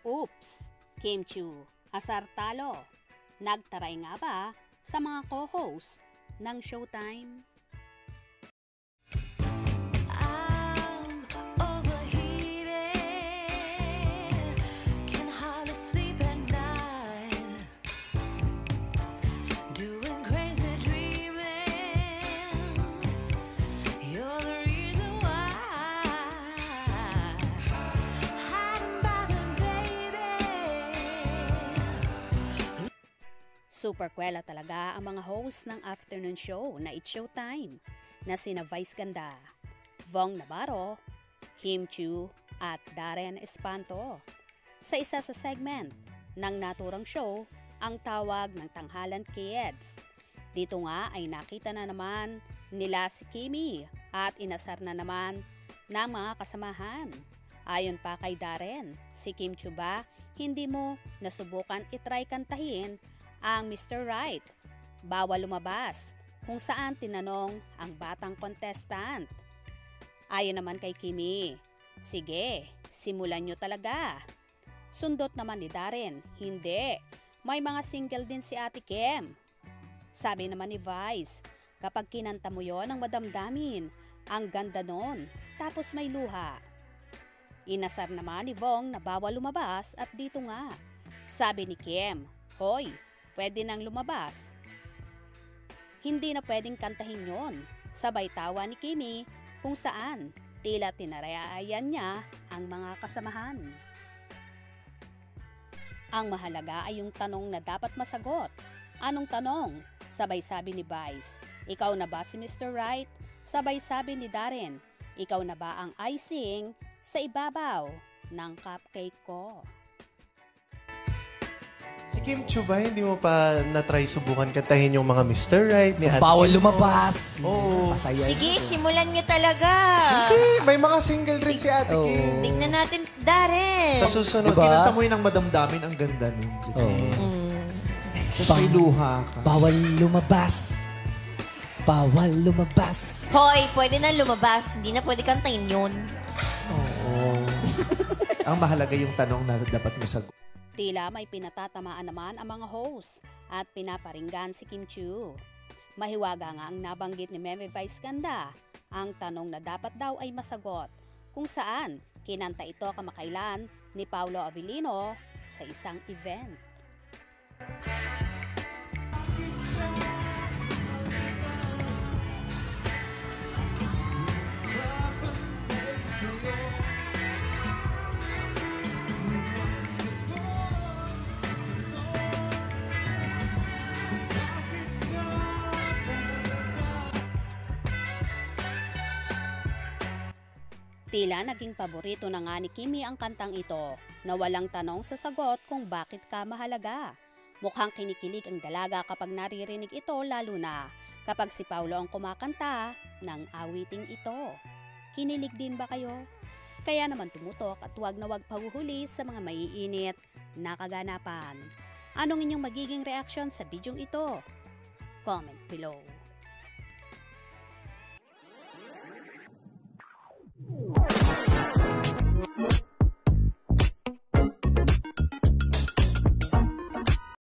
Oops, Kim Chiu, asar talo. Nagtaray nga ba sa mga co-host ng Showtime? Super kwela talaga ang mga host ng afternoon show na It's Showtime na sina Vice Ganda, Vong Navarro, Kim Chiu at Darren Espanto. Sa isa sa segment ng naturang show, ang tawag ng Tanghalan Kids. Dito nga ay nakita na naman nila si Kimi at inasar na naman ng mga kasamahan. Ayon pa kay Darren, si Kim Chiu ba hindi mo nasubukan itry kantahin ang Mr. Right, bawal lumabas, kung saan tinanong ang batang contestant. Ayon naman kay Kimi, sige, simulan nyo talaga. Sundot naman ni Darren, hindi, may mga single din si Ate Kim. Sabi naman ni Vice, kapag kinanta mo yon ang madamdamin, ang ganda nun, tapos may luha. Inasar naman ni Vong na bawal lumabas at dito nga, sabi ni Kim, hoy, pwede nang lumabas. Hindi na pwedeng kantahin yon. Sabay tawa ni Kimi kung saan tila tinarayan niya ang mga kasamahan. Ang mahalaga ay yung tanong na dapat masagot. Anong tanong? Sabay sabi ni Vice, ikaw na ba si Mr. Right? Sabay sabi ni Darren, ikaw na ba ang icing sa ibabaw ng cupcake ko? Si Kim Chiu ba, hindi mo pa na-try subukan kantahin yung mga Mr. Right ni Ate Bawal Kim? lumabas. Oo. Masaya. Sige, simulan nyo talaga. Hindi, may mga single rin si Ate Oo. Kim. Tignan natin, Darren. Sa susunod, Diba? Kinanta mo yun ang madamdamin, ang ganda nun. Oo. Tapos may luha ka. Bawal lumabas. Bawal lumabas. Hoy, pwede na lumabas. Hindi na pwede kantahin yun. Oo. Ang mahalaga yung tanong na dapat masagot. Tila may pinatatamaan naman ang mga host at pinaparinggan si Kim Chiu. Mahiwaga nga ang nabanggit ni Meme Vice Ganda, ang tanong na dapat daw ay masagot, kung saan kinanta ito kamakailan ni Paulo Avellino sa isang event. Tila naging paborito na nga ni Kimi ang kantang ito na walang tanong sa sagot kung bakit ka mahalaga. Mukhang kinikilig ang dalaga kapag naririnig ito lalo na kapag si Paulo ang kumakanta ng awiting ito. Kinilig din ba kayo? Kaya naman tumutok at huwag na huwag pahuhuli sa mga maiinit na kaganapan. Anong inyong magiging reaksyon sa bidyong ito? Comment below.